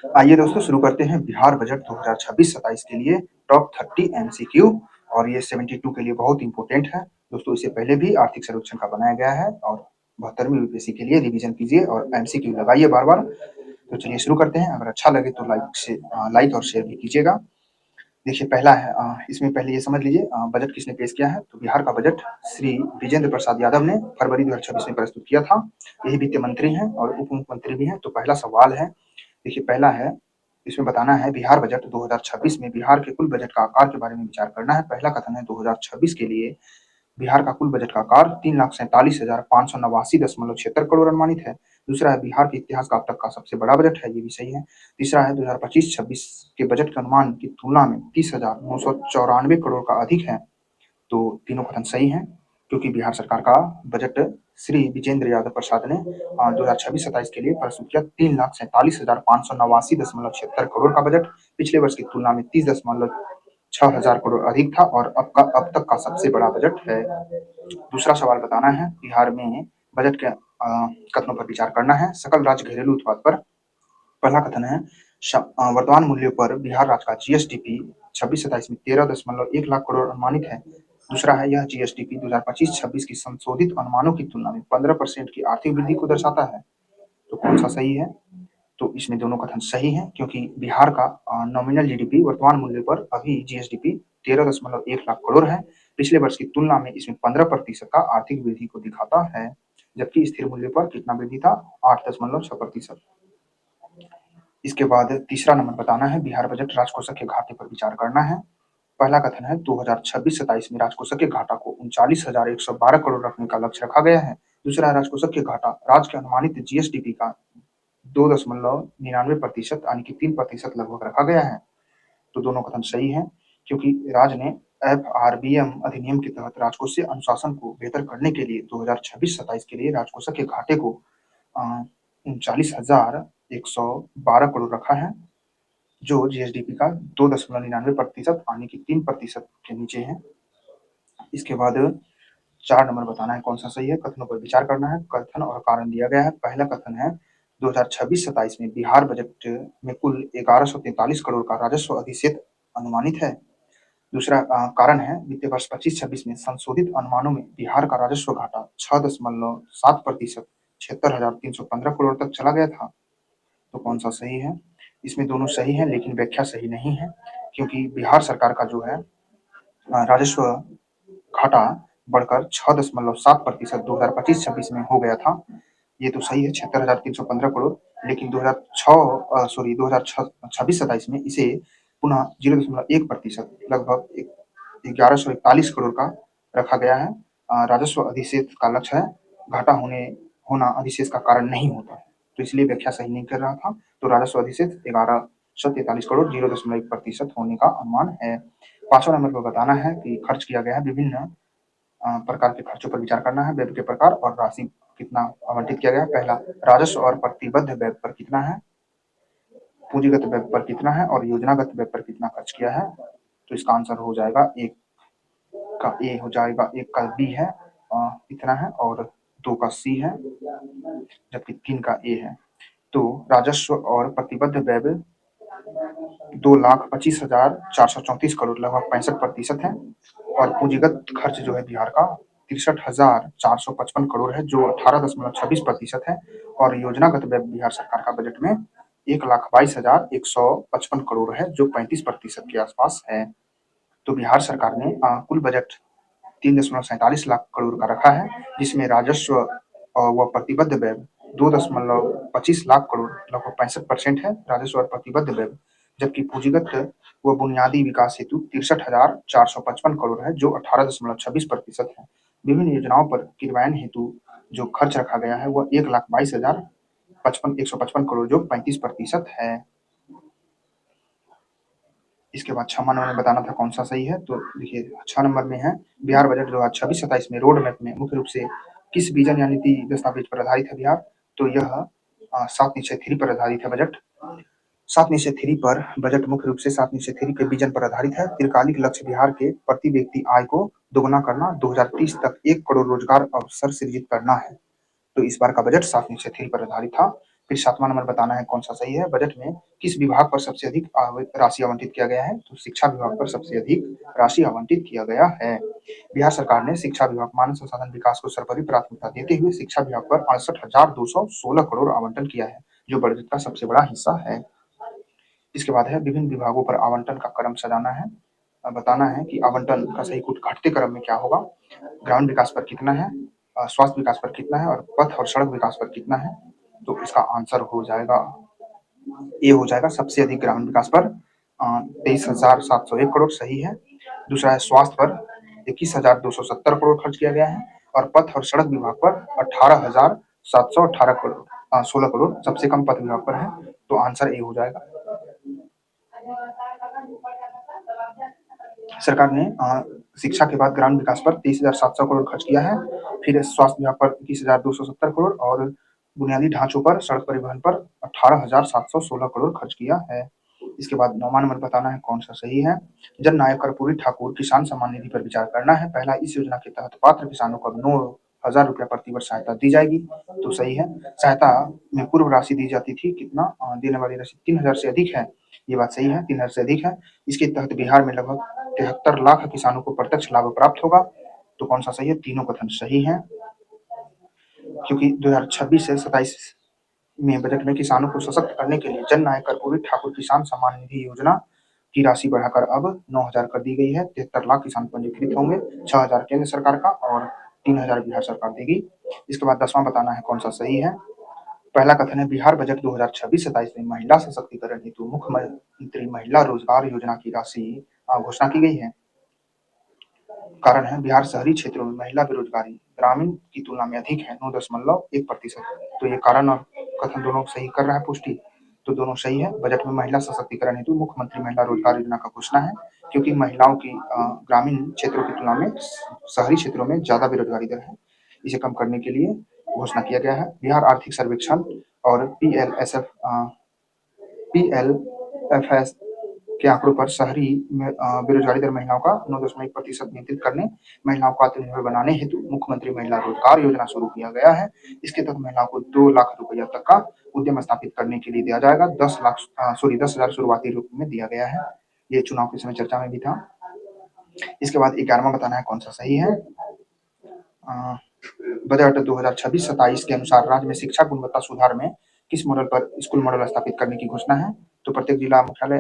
आइए दोस्तों शुरू करते हैं बिहार बजट 2026-27 के लिए टॉप 30 एमसीक्यू और ये 72 के लिए बहुत इंपॉर्टेंट है। दोस्तों इससे पहले भी आर्थिक सर्वेक्षण का बनाया गया है और 72वीं यूपीएससी के लिए रिवीजन कीजिए और एमसीक्यू लगाइए बार-बार। तो चलिए शुरू करते हैं। अगर अच्छा लगे तो लाइक और शेयर भी कीजिएगा। देखिए पहला है इसमें पहले ये समझ लीजिए बजट किसने पेश किया है। तो बिहार का बजट श्री विजेंद्र प्रसाद यादव ने फरवरी 2026 में प्रस्तुत किया था। यही वित्त मंत्री हैं और उप मुख्यमंत्री भी हैं। तो पहला सवाल है, देखिए पहला है, इसमें बताना है बिहार बजट 2026 में बिहार के कुल बजट का आकार के बारे में विचार करना है। पहला कथन है 2026 के लिए बिहार का कुल बजट का आकार 3,47,589.76 करोड़ अनुमानित है। दूसरा है बिहार के इतिहास का अब तक का सबसे बड़ा बजट है, ये भी सही है। तीसरा है 2025-26 के बजट के अनुमान की तुलना में 30,994 करोड़ का अधिक है। तो तीनों कथन सही हैं, क्योंकि बिहार सरकार का बजट श्री विजेंद्र यादव प्रसाद ने 2026-27 के लिए प्रस्तुत किया 3,47,589.76 करोड़ का बजट पिछले वर्ष की तुलना में 30,6 हजार करोड़ अधिक था और अब तक का सबसे बड़ा बजट है। दूसरा सवाल बताना है बिहार में बजट के कथनों पर विचार करना है। सकल राज्य घरेलू उत्पाद पर पहला कथन है वर्तमान मूल्यों पर बिहार राज्य का जीएसडीपी 26-27 में 13.1 लाख करोड़ अनुमानित है। दूसरा है यह जीएसडीपी 2025-26 की संशोधित अनुमानों की तुलना में 15% की आर्थिक वृद्धि को दर्शाता है। तो कौन सा सही है? तो इसमें दोनों कथन सही हैं, क्योंकि बिहार का नॉमिनल जीडीपी वर्तमान मूल्य पर अभी जीएसडीपी 13.1 लाख करोड़ है। पिछले वर्ष की तुलना में इसमें 15% का आर्थिक वृद्धि को दिखाता है, जबकि स्थिर मूल्य पर कितना वृद्धि था? 8.6%। इसके बाद तीसरा नंबर बताना है बिहार बजट राजकोषीय के घाटे पर विचार करना है। पहला कथन है 2026-27 में राजकोषीय के घाटा को 39,112 करोड़ रखने का लक्ष्य रखा गया है। दूसरा राजकोषीय के घाटा राज्य के अनुमानित जीएसडीपी का 2.99% यानी कि 3% लगभग रखा गया है। तो दोनों कथन सही हैं, क्योंकि राज्य ने एफआरबीएम अधिनियम के तहत राजकोषीय अनुशासन को बेहतर करने के लिए 2026-27 के लिए राजकोषीय के घाटे को 39,112 करोड़ रखा है, जो जीएसडीपी का 2.99% यानी कि 3% के नीचे है। इसके बाद 4 नंबर बताना है कौन सा सही है। कथनों पर विचार करना है। कथन और कारण दिया गया है। पहला कथन है 2026-27 में बिहार बजट में कुल 1143 करोड़ का राजस्व अधिशेष अनुमानित है। दूसरा कारण है वित्तीय वर्ष 25-26 में संशोधित अनुमानों में बिहार का राजस्व घाटा 6.7% 76,315 करोड़ तक चला गया था। तो कौन सा सही है? इसमें दोनों सही है, लेकिन व्याख्या सही नहीं है, क्योंकि बिहार सरकार का जो है राजस्व घाटा बढ़कर 6.7% 2025-26 में हो गया था। ये तो सही है 76,315 करोड़, लेकिन 2026-27 में इसे पुनः 0.1% लगभग 1141 करोड़ का रखा गया है। राजस्व अधिशेष का लक्ष्य है, घाटा होना अधिशेष का कारण नहीं होता है, तो इसलिए व्याख्या सही नहीं कर रहा था। तो राजस्व अधिशेष 1143 करोड़ 0.1% होने का अनुमान है। पांचवा नंबर पर बताना है कि खर्च किया गया है विभिन्न प्रकार के खर्चों पर विचार करना है। व्यय के प्रकार और राशि कितना आवंटित किया गया। पहला राजस्व और प्रतिबद्ध व्यय पर कितना है, पूंजीगत व्यय पर कितना है और योजनागत व्यय पर कितना खर्च किया है। तो इसका आंसर हो जाएगा एक का ए हो जाएगा, एक का बी है इतना है और 2 का सी है, जबकि 3 का ए है। तो राजस्व और प्रतिबद्ध व्यय 2,25,434 करोड़ लगभग 65% है और पूंजीगत खर्च जो है बिहार का 63,455 करोड़ है, जो 18.26% है और योजनागत व्यय बिहार सरकार का बजट में 1,22,155 करोड़ है, जो 35% के आसपास है। तो बिहार सरकार ने कुल बजट 3.47 लाख करोड़ का रखा है, जिसमें राजस्व व प्रतिबद्ध व्यय 2.25 लाख करोड़ लगभग 65% है राजस्व और प्रतिबद्ध व्यय, जबकि पूंजीगत व बुनियादी विकास हेतु 63,455 करोड़ है, जो 18.26% है। विभिन्न योजनाओं पर क्रियान्वयन हेतु जो खर्च रखा गया है वह 1,22,155 करोड़, जो 35% है। इसके बाद 6वां नंबर में बताना था कौन सा सही है। तो देखिए 6 नंबर में है बिहार बजट 2026-27 में रोड मैप में मुख्य रूप से किस विजन या नीति दस्तावेज पर आधारित है बिहार। तो यह 7/3 पर आधारित है बजट। 7/3 पर बजट मुख्य रूप से 7/3 के विजन पर आधारित है। दीर्घकालिक लक्ष्य बिहार के प्रति व्यक्ति आय को दोगुना करना, 2030 तक 1 करोड़ रोजगार अवसर सृजित करना है। तो इस बार का बजट 7/3 पर आधारित था। फिर 7वां नंबर बताना है कौन सा सही है, बजट में किस विभाग पर सबसे अधिक राशि आवंटित किया गया है, तो शिक्षा विभाग पर सबसे अधिक राशि आवंटित किया गया है। बिहार सरकार ने शिक्षा विभाग मानव संसाधन विकास को सर्वोपरि प्राथमिकता देते हुए शिक्षा विभाग पर 68,216 करोड़ आवंटन किया है, जो बजट का सबसे बड़ा हिस्सा है। इसके बाद है विभिन्न विभागों पर आवंटन का क्रम सजाना है, बताना है कि आवंटन का सही कूट घटते क्रम में क्या होगा। ग्रामीण विकास पर कितना है, स्वास्थ्य विकास पर कितना है और पथ और सड़क विकास पर कितना है, तो इसका आंसर हो जाएगा ए हो जाएगा सबसे अधिक ग्रामीण विकास पर 23,701 करोड़ सही है। दूसरा है स्वास्थ्य पर 21,270 करोड़ खर्च किया गया है और पथ और सड़क विभाग पर 18,718 करोड़ 16 करोड़ सबसे कम पथ विभाग पर है, तो आंसर ए हो जाएगा। सरकार ने शिक्षा के बाद ग्रामीण विकास पर 23,700 करोड़ खर्च किया है, फिर स्वास्थ्य विभाग पर 21,270 करोड़ और बुनियादी ढांचों पर सड़क परिवहन पर 18,716 करोड़ खर्च किया है। इसके बाद 9वां नंबर बताना है कौन सा सही है, जन नायक कर्पूरी ठाकुर किसान सम्मान निधि पर विचार करना है। पहला, इस योजना के तहत पात्र किसानों को 9,000 रुपया प्रति वर्ष सहायता दी जाएगी, तो सही है। सहायता में पूर्व राशि दी जाती थी, कितना देने वाली राशि 3,000 से अधिक है, ये बात सही है, 3,000 से अधिक है। इसके तहत बिहार में लगभग 73 लाख किसानों को प्रत्यक्ष लाभ प्राप्त होगा, तो कौन सा सही है, तीनों कथन सही है, क्योंकि 2026 से 27 में बजट में किसानों को सशक्त करने के लिए जन नायक कर्पूरी ठाकुर किसान सम्मान निधि योजना की राशि बढ़ाकर अब 9,000 कर दी गई है। 73 लाख किसान पंजीकृत होंगे, 6,000 केंद्र सरकार का और 3,000 बिहार सरकार देगी। इसके बाद 10वां बताना है कौन सा सही है। पहला कथन है बिहार बजट 2026-27 में महिला सशक्तिकरण हेतु मुख्यमंत्री महिला रोजगार योजना की राशि घोषणा की गई है। कारण है बिहार शहरी क्षेत्रों में महिला बेरोजगारी ग्रामीण की तुलना में अधिक है 9.1%, तो ये कारण और कथन दोनों सही कर रहा है पुष्टि, तो दोनों सही है। बजट में महिला सशक्तिकरण हेतु मुख्यमंत्री महिला रोजगार योजना का घोषणा है, क्योंकि महिलाओं की ग्रामीण क्षेत्रों की तुलना में शहरी क्षेत्रों में ज्यादा बेरोजगारी दर है, इसे कम करने के लिए घोषणा किया गया है। बिहार आर्थिक सर्वेक्षण और पीएलएफएस के आंकड़ों पर शहरी में बेरोजगारी दर महिलाओं का 9.1% नियंत्रित करने, महिलाओं को आत्मनिर्भर बनाने हेतु मुख्यमंत्री महिला रोजगार योजना शुरू किया गया है। इसके तहत महिलाओं को 2 लाख रुपया तक का उद्यम स्थापित करने के लिए दिया जाएगा। 10,000 शुरुआती रूप में दिया गया है, ये चुनाव के समय चर्चा में भी था। इसके बाद 11वां बताना है कौन सा सही है। बजट 2026-27 के अनुसार राज्य में शिक्षा गुणवत्ता सुधार में किस मॉडल पर स्कूल मॉडल स्थापित करने की घोषणा है, तो प्रत्येक जिला मुख्यालय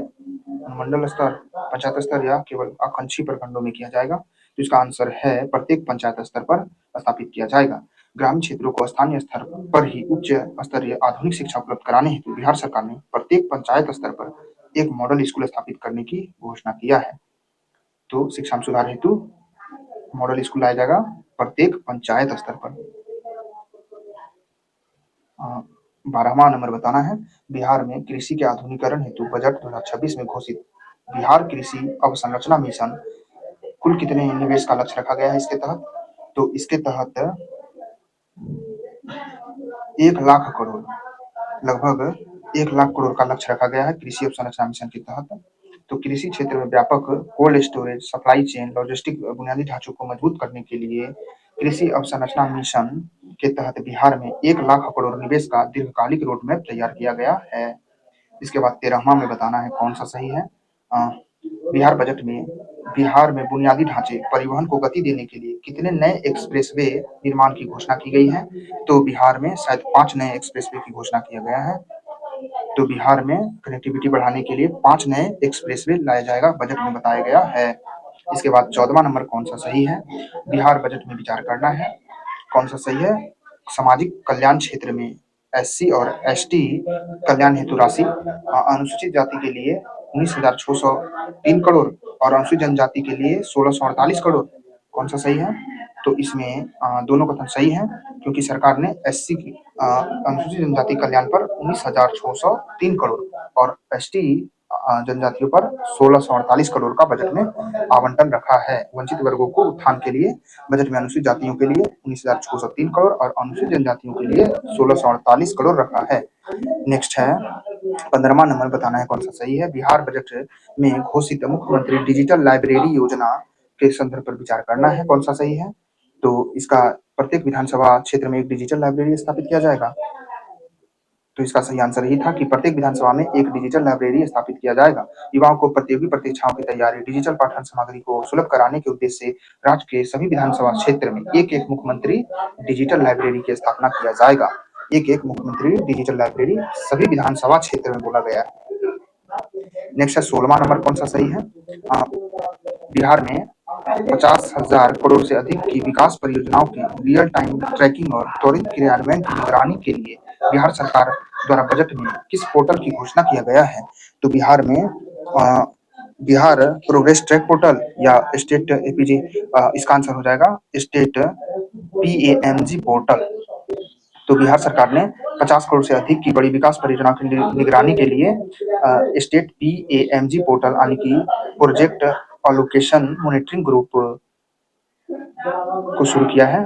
अनुमंडल स्तर पंचायत स्तर या केवल आकांक्षी प्रखंडों में किया जाएगा, तो इसका आंसर है प्रत्येक पंचायत स्तर पर स्थापित किया जाएगा। ग्रामीण क्षेत्रों को स्थानीय स्तर पर ही उच्च स्तरीय आधुनिक शिक्षा उपलब्ध कराने हेतु बिहार सरकार ने प्रत्येक पंचायत स्तर पर एक मॉडल स्कूल स्थापित करने की घोषणा किया है, तो शिक्षा में सुधार हेतु मॉडल स्कूल लाया जाएगा प्रत्येक पंचायत स्तर पर। 12वां नंबर बताना है बिहार में कृषि के आधुनिकीकरण हेतु बजट 2026 में घोषित बिहार कृषि अवसंरचना मिशन कुल कितने निवेश का लक्ष्य रखा गया है इसके तहत, तो इसके तहत 1 लाख करोड़ लगभग 1 लाख करोड़ का लक्ष्य रखा गया है कृषि अवसंरचना मिशन के तहत। तो कृषि क्षेत्र में व्यापक cold storage supply chain logistic बुनियादी ढांचों को मजबूत करने के लिए कृषि अवसंरचना मिशन के तहत बिहार में 1 लाख करोड़ निवेश का दीर्घकालिक रोड मैप तैयार किया गया है। इसके बाद 13वां में बताना है कौन सा सही है। बिहार में बुनियादी ढांचे परिवहन को गति देने के लिए कितने नए एक्सप्रेसवे निर्माण की घोषणा की गई है, तो बिहार में शायद 5 नए एक्सप्रेसवे की घोषणा किया गया है, तो बिहार में कनेक्टिविटी बढ़ाने के लिए 5 नए एक्सप्रेसवे लाया जाएगा, बजट में बताया गया है। इसके बाद 14वां नंबर कौन सा सही है, बिहार बजट में विचार करना है कौन सा सही है। सामाजिक कल्याण क्षेत्र में एससी और एसटी कल्याण हेतु राशि अनुसूचित जाति के लिए 19,603 करोड़ और अनुसूचित जनजाति के लिए 1,648 करोड़, कौन सा सही है, तो इसमें दोनों कथन सही है, क्योंकि सरकार ने एससी की अनुसूचित जनजाति कल्याण पर 19,603 करोड़ और एसटी जनजातियों पर 1,648 करोड़ का बजट में आवंटन रखा है। वंचित वर्गों को उत्थान के लिए बजट में अनुसूचित जातियों के लिए 19,603 करोड़ और अनुसूचित जनजातियों के लिए 1,648 करोड़ रखा है। नेक्स्ट है 15वां नंबर बताना है कौन सा सही है। बिहार बजट में घोषित मुख्यमंत्री डिजिटल लाइब्रेरी योजना के संदर्भ पर विचार करना है कौन सा सही है, तो इसका प्रत्येक विधानसभा क्षेत्र में एक डिजिटल लाइब्रेरी स्थापित किया जाएगा। तो इसका सही आंसर यही था कि प्रत्येक विधानसभा में एक डिजिटल लाइब्रेरी स्थापित किया जाएगा। युवाओं को प्रतियोगी परीक्षाओं की तैयारी, डिजिटल पाठन सामग्री को सुलभ कराने के उद्देश्य से राज्य के सभी विधानसभा क्षेत्र में एक-एक मुख्यमंत्री डिजिटल लाइब्रेरी की स्थापना किया जाएगा। एक-एक मुख्यमंत्री डिजिटल लाइब्रेरी सभी विधानसभा क्षेत्र में बोला गया है। नेक्स्ट है 16वां नंबर कौन सा सही है? बिहार में 50,000 करोड़ से अधिक की विकास परियोजनाओं की रियल टाइम ट्रैकिंग और त्वरित क्रियान्वयन की निगरानी के लिए बिहार सरकार द्वारा बजट में किस पोर्टल की घोषणा किया गया है? तो बिहार में बिहार प्रोग्रेस ट्रैक पोर्टल या स्टेट एपीजी, इसका आंसर हो जाएगा स्टेट पीएमजी पोर्टल। तो बिहार सरकार ने 50 करोड़ से अधिक की बड़ी विकास परियोजनाओं की निगरानी के लिए स्टेट पीएमजी पोर्टल यानी कि प्रोजेक्ट अलोकेशन मॉनिटरिंग ग्रुप को शुरू किया है।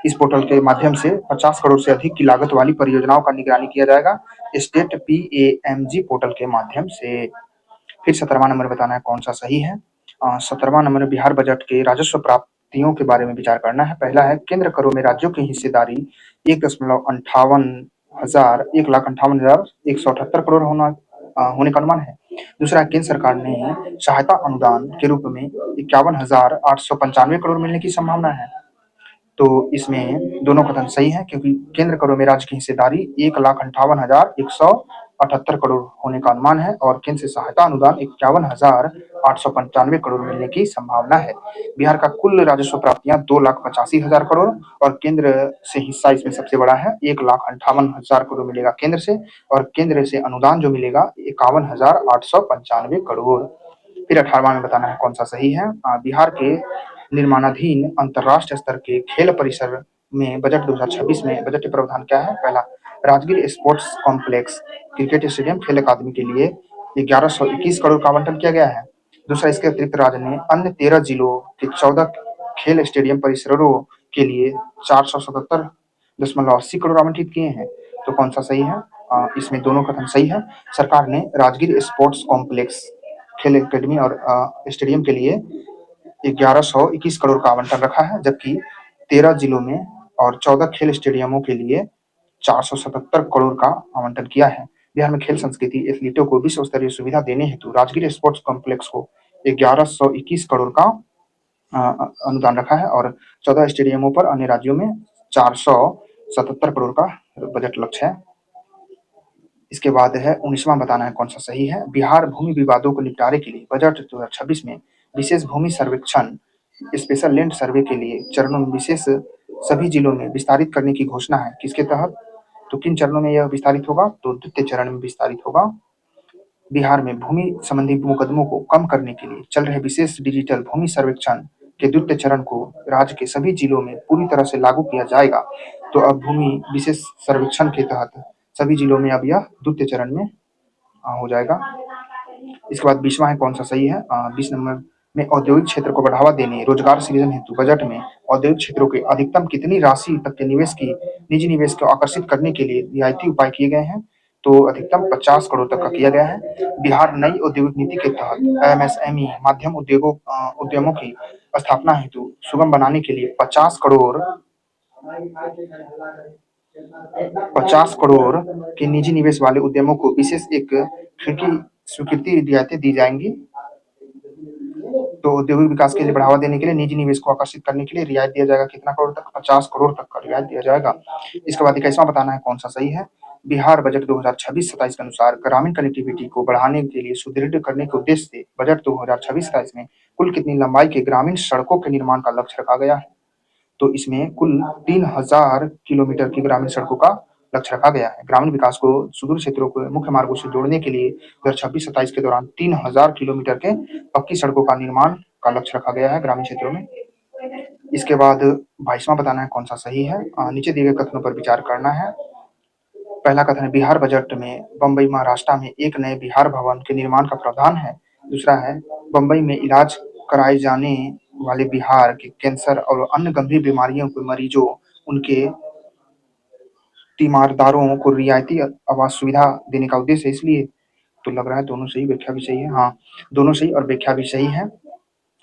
इस पोर्टल के माध्यम से 50 करोड़ से अधिक की लागत वाली परियोजनाओं का निगरानी किया जाएगा स्टेट पीएमजी पोर्टल के माध्यम से। फिर 17वां नंबर बताना है कौन सा सही है। 17वां नंबर बिहार बजट के राजस्व प्राप्तियों के बारे में विचार करना है। पहला है केंद्र करों में राज्यों की हिस्सेदारी 1,58,1,58,178 करोड़ होने का अनुमान है। दूसरा, केंद्र सरकार ने सहायता अनुदान के रूप में 51,895 करोड़ मिलने की संभावना है। तो इसमें दोनों कथन सही है क्योंकि केंद्र करों में राज्य की हिस्सेदारी 1,58,178 करोड़ होने का अनुमान है और केंद्र से सहायता अनुदान 51,895 करोड़ मिलने की संभावना है। बिहार का कुल राजस्व प्राप्तियां 2,85,000 करोड़ और केंद्र से हिस्सा इसमें सबसे बड़ा है 1,58,000 करोड़ मिलेगा केंद्र से और केंद्र से अनुदान जो मिलेगा 51,895 करोड़। फिर 18वां में बताना है कौन सा सही है। बिहार के निर्माणाधीन अंतर्राष्ट्रीय स्तर के खेल परिसर में बजट 2026 में बजट प्रावधान क्या है? पहला, Rajgir sports complex cricket stadium खेल अकादमी के लिए 1121 करोड़ का आवंटन किया गया है। दूसरा, इसके अतिरिक्त राज्य ने अन्य 13 जिलों के 14 खेल स्टेडियम परिसरों के लिए 477.80 करोड़ आवंटित किए हैं। तो कौन सा सही है? इसमें दोनों कथन सही है। सरकार ने राजगीर स्पोर्ट्स कॉम्प्लेक्स खेल अकादमी और स्टेडियम के लिए 1121 करोड़ का आवंटन रखा है जबकि 13 जिलों में और 14 खेल स्टेडियमों के लिए 477 करोड़ का आवंटन किया है। बिहार में खेल संस्कृति एथलीटों को विश्व स्तरीय सुविधा देने हेतु राजगीर स्पोर्ट्स कॉम्प्लेक्स को 1121 करोड़ का अनुदान रखा है और 14 स्टेडियमों पर अन्य राज्यों में 477 करोड़ का बजट लक्ष्य है। इसके बाद है 19वां बताना है कौन सा सही है। बिहार भूमि विवादों को निपटारे के लिए बजट 2026 में विशेष भूमि सर्वेक्षण स्पेशल लैंड सर्वे के लिए चरणों में विशेष सभी जिलों में विस्तारित करने की घोषणा है। किसके तहत? तो किन चरणों में यह विस्तारित होगा? तो द्वितीय चरण में विस्तारित होगा। बिहार में भूमि संबंधी मुकदमों को कम करने के लिए चल रहे विशेष डिजिटल भूमि सर्वेक्षण के द्वितीय चरण को राज्य के सभी जिलों में पूरी तरह से लागू किया जाएगा। तो अब भूमि विशेष सर्वेक्षण के तहत सभी जिलों में अब यह द्वितीय चरण में हो जाएगा। इसके बाद 20वां है कौन सा सही है। 20 नंबर में औद्योगिक क्षेत्र को बढ़ावा देने रोजगार सृजन हेतु बजट में औद्योगिक क्षेत्रों के अधिकतम कितनी राशि तक के निजी निवेश को आकर्षित करने के लिए रियायती उपाय किए गए हैं? तो अधिकतम 50 करोड़ तक का किया गया है। बिहार नई औद्योगिक नीति के तहत एमएसएमई माध्यम उद्यमों की स्थापना हेतु सुगम बनाने के लिए 50 करोड़ के निजी निवेश वाले उद्यमों को विशेष एक खिड़की स्वीकृति रियायतें दी जाएंगी। तो औद्योगिक विकास के लिए बढ़ावा देने के लिए निजी निवेश को आकर्षित करने के लिए रियायत दिया जाएगा कितना करोड़ तक? 50 करोड़ तक का रियायत दिया जाएगा। इसके बाद 21वां बताना है कौन सा सही है। बिहार बजट 2026-27 के अनुसार ग्रामीण कनेक्टिविटी को बढ़ाने के लिए सुदृढ़ करने के उद्देश्य से बजट 2026-27 में कुल कितनी लंबाई के ग्रामीण सड़कों के निर्माण का लक्ष्य रखा गया है? तो इसमें कुल 3000 किलोमीटर की ग्रामीण सड़कों का लक्ष्य रखा गया है। ग्रामीण विकास को सुदूर क्षेत्रों को मुख्य मार्गों से जोड़ने के लिए 2026-27 के दौरान 3000 किलोमीटर के पक्की सड़कों का निर्माण का लक्ष्य रखा गया है ग्रामीण क्षेत्रों में। इसके बाद 22वां बताना है कौन सा सही है। नीचे दिए गए कथनों पर विचार करना है। पहला कथन है बिहार बजट में बम्बई महाराष्ट्र में एक नए बिहार भवन के निर्माण का प्रावधान है। दूसरा है बम्बई में इलाज कराए जाने वाले बिहार के कैंसर और अन्य गंभीर बीमारियों के मरीजों उनके तीमारदारों को रियायती आवास सुविधा देने का उद्देश्य है इसलिए। तो लग रहा है दोनों सही, व्याख्या भी सही है। हाँ, दोनों सही और व्याख्या भी सही है।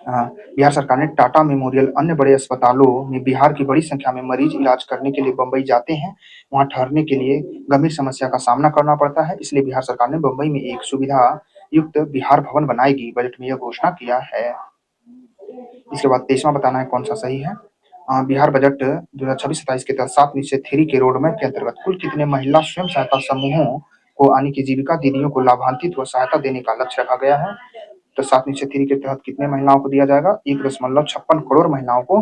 बिहार सरकार ने टाटा मेमोरियल अन्य बड़े अस्पतालों में बिहार की बड़ी संख्या में मरीज इलाज करने के लिए बम्बई जाते हैं। वहाँ ठहरने के लिए गंभीर समस्या का सामना करना पड़ता है, इसलिए बिहार सरकार ने बम्बई में एक सुविधा युक्त बिहार भवन बनाएगी, बजट में यह घोषणा किया है। इसके बाद 23वां बताना है कौन सा सही है। बिहार बजट 2026-27 के तहत 7 निश्चय थ्री के रोड मैप के अंतर्गत कुल कितने महिला स्वयं सहायता समूहों को यानी कि जीविका दीदियों को लाभान्वित व सहायता देने का लक्ष्य रखा गया है। तो 7 निश्चय थ्री के तहत कितने महिलाओं को दिया जाएगा? 1.56 करोड़ महिलाओं को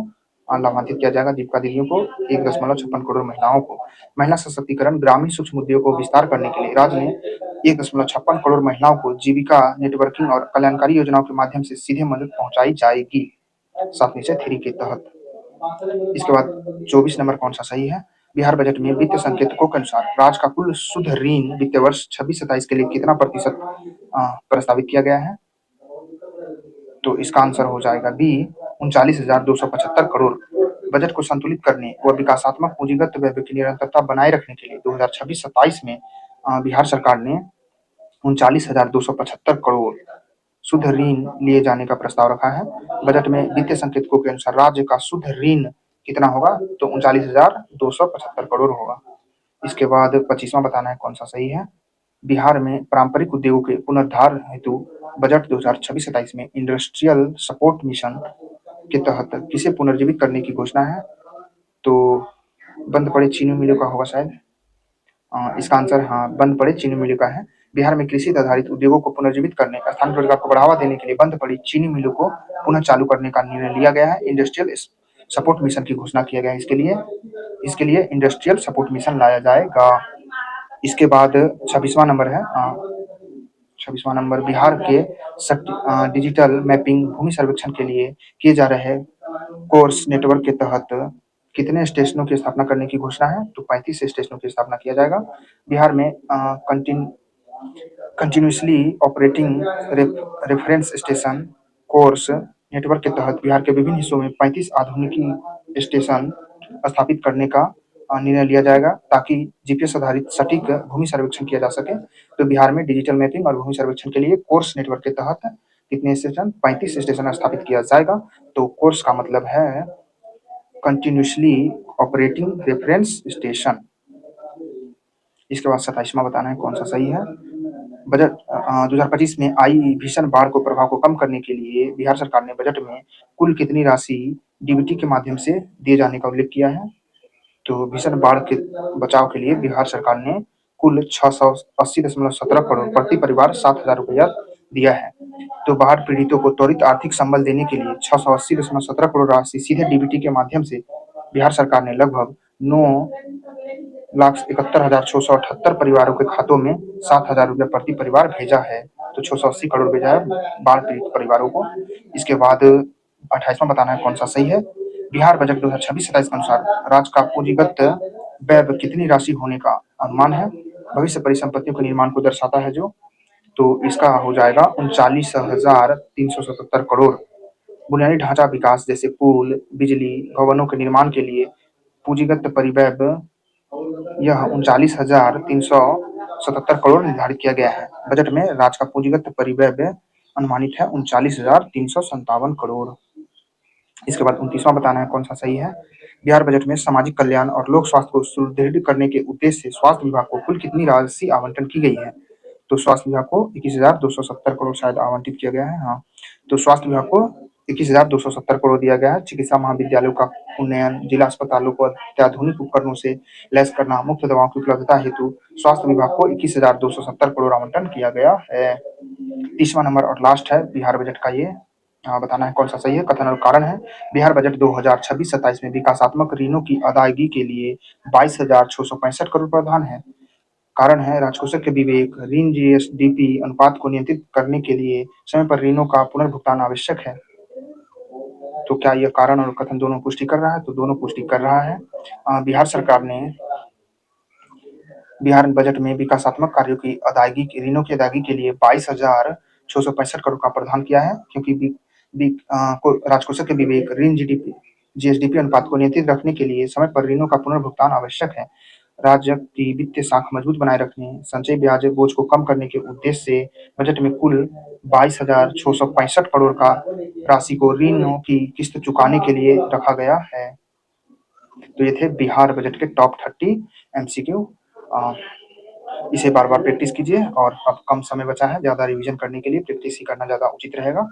लाभान्वित किया जाएगा, जीविका दीदियों को 1.56 करोड़ महिलाओं को। महिला सशक्तिकरण ग्रामीण सूक्ष्म उद्योग को विस्तार करने के लिए राज्य ने 1.56 करोड़ महिलाओं को जीविका नेटवर्किंग और कल्याणकारी योजनाओं के माध्यम से सीधे मदद पहुंचाई जाएगी 7 निश्चय थ्री के तहत। इसके बाद 24 नंबर कौन सा सही है। बिहार बजट में वित्त संकेतकों के अनुसार राज्य का कुल शुद्ध ऋण वित्तीय वर्ष 26-27 के लिए कितना प्रतिशत प्रस्तावित किया गया है? तो इसका आंसर हो जाएगा बी 39,275 करोड़। बजट को संतुलित करने और विकासात्मक पूंजीगत व्यय की निरंतरता बनाए रखने के लिए 2026-27 में बिहार सरकार ने 39,275 करोड़ शुद्ध ऋण लिए जाने का प्रस्ताव रखा है। बजट में वित्तीय संकेतकों के अनुसार राज्य का शुद्ध ऋण कितना होगा? तो 39,275 करोड़ होगा। इसके बाद 25वां बताना है कौन सा सही है। बिहार में पारंपरिक उद्योगों के पुनरुद्धार हेतु बजट 2026-27 में इंडस्ट्रियल सपोर्ट मिशन के तहत किसे पुनर्जीवित करने की घोषणा है? तो बंद पड़े चीनी मिलों का होगा शायद। इसका आंसर बंद पड़े चीनी मिलों का है। बिहार में कृषि आधारित उद्योगों को पुनर्जीवित करने, स्थानीय रोजगार को बढ़ावा देने के लिए बंद पड़ी चीनी मिलों को पुनः चालू करने का निर्णय लिया गया है। इंडस्ट्रियल सपोर्ट मिशन की घोषणा किया गया है। इसके लिए इंडस्ट्रियल सपोर्ट मिशन लाया जाएगा। इसके बाद 26वां नंबर है। 26वां नंबर बिहार के डिजिटल मैपिंग भूमि सर्वेक्षण के लिए किए जा रहे कोर्स नेटवर्क के तहत कितने स्टेशनों की स्थापना करने की घोषणा है? तो 35 स्टेशनों की स्थापना किया जाएगा। बिहार में continuously operating reference station course network के तहत बिहार के विभिन्न हिस्सों में 35 आधुनिक स्टेशन स्थापित करने का निर्णय लिया जाएगा ताकि जीपीएस आधारित सटीक भूमि सर्वेक्षण किया जा सके। तो बिहार में डिजिटल मैपिंग और भूमि सर्वेक्षण के लिए कोर्स नेटवर्क के तहत कितने स्टेशन? 35 स्टेशन स्थापित किया जाएगा। तो कोर्स का मतलब है कंटिन्यूसली ऑपरेटिंग रेफरेंस स्टेशन। इसके बाद 27वां बताना है कौन सा सही है। बजट 2025 में आई भीषण बाढ़ को प्रभाव को कम करने के लिए बिहार सरकार ने बजट में कुल कितनी राशि डीबीटी के माध्यम से दिए जाने का उल्लेख किया है? तो भीषण बाढ़ के बचाव के लिए बिहार सरकार ने कुल 680.17 करोड़ प्रति परिवार 7,000 रुपया दिया है। तो बाढ़ पीड़ितों को त्वरित आर्थिक संबल देने के लिए 680.17 करोड़ राशि सीधे डीबीटी के माध्यम से बिहार सरकार ने लगभग 9,71,678 परिवारों के खातों में 7,000 रुपया प्रति परिवार भेजा है। तो 680 करोड़ भेजा है बाढ़ पीड़ित परिवारों को। इसके बाद 28वां बताना है कौन सा सही है। बिहार बजट 2026-27 के अनुसार राज्य का पूंजीगत व्यय कितनी राशि होने का अनुमान है? भविष्य परिसंपत्तियों के निर्माण को दर्शाता है जो, तो इसका हो जाएगा 39,377 करोड़। बुनियादी ढांचा विकास जैसे पुल, बिजली, भवनों के निर्माण के लिए पूंजीगत परिव्यय यह 39,377 करोड़ निर्धारित किया गया है। बजट में राज्य का पूंजीगत परिव्यय अनुमानित है 39,357 करोड़। इसके बाद 29वां बताना है कौन सा सही है। बिहार बजट में सामाजिक कल्याण और लोक स्वास्थ्य को सुदृढ़ करने के उद्देश्य से स्वास्थ्य विभाग को कुल कितनी राशि आवंटन की गई है? तो स्वास्थ्य विभाग को 21,270 करोड़ शायद आवंटित किया गया है। तो स्वास्थ्य विभाग को 21,270 करोड़ दिया गया है। चिकित्सा महाविद्यालयों का उन्नयन, जिला अस्पतालों को अत्याधुनिक उपकरणों से लैस करना, मुफ्त दवाओं की उपलब्धता हेतु स्वास्थ्य विभाग को 21,270 करोड़ आवंटन किया गया है। 30वां नंबर और लास्ट है बिहार बजट का, ये बताना है कौन सा सही है। कथन और कारण है। बिहार बजट 2026-27 में विकासात्मक ऋणों की अदायगी के लिए 22,665 करोड़ प्रावधान है। कारण है राजकोषीय के विवेक, ऋण जीएसडीपी अनुपात को नियंत्रित करने के लिए समय पर ऋणों का पुनर्भुगतान आवश्यक है। तो क्या यह कारण और कथन दोनों पुष्टि कर रहा है? तो दोनों पुष्टि कर रहा है। बिहार सरकार ने बिहार बजट में विकासात्मक कार्यों की अदायगी ऋणों की अदायगी के लिए 22,665 करोड़ का प्रावधान किया है, क्योंकि राजकोषीय के विवेक, ऋण जीएसडीपी अनुपात को नियंत्रित रखने के लिए समय पर ऋणों का पुनर्भुगतान आवश्यक है। राज्य की वित्तीय साख मजबूत बनाए रखने, संचयी ब्याज बोझ को कम करने के उद्देश्य से बजट में कुल 22,665 करोड़ का राशि को ऋणों की किस्त चुकाने के लिए रखा गया है। तो ये थे बिहार बजट के टॉप 30 एमसीक्यू। इसे बार-बार प्रैक्टिस कीजिए और अब कम समय बचा है, ज़्यादा रिवीजन करने के लिए प्रैक्टिस ही करना ज़्यादा उचित रहेगा।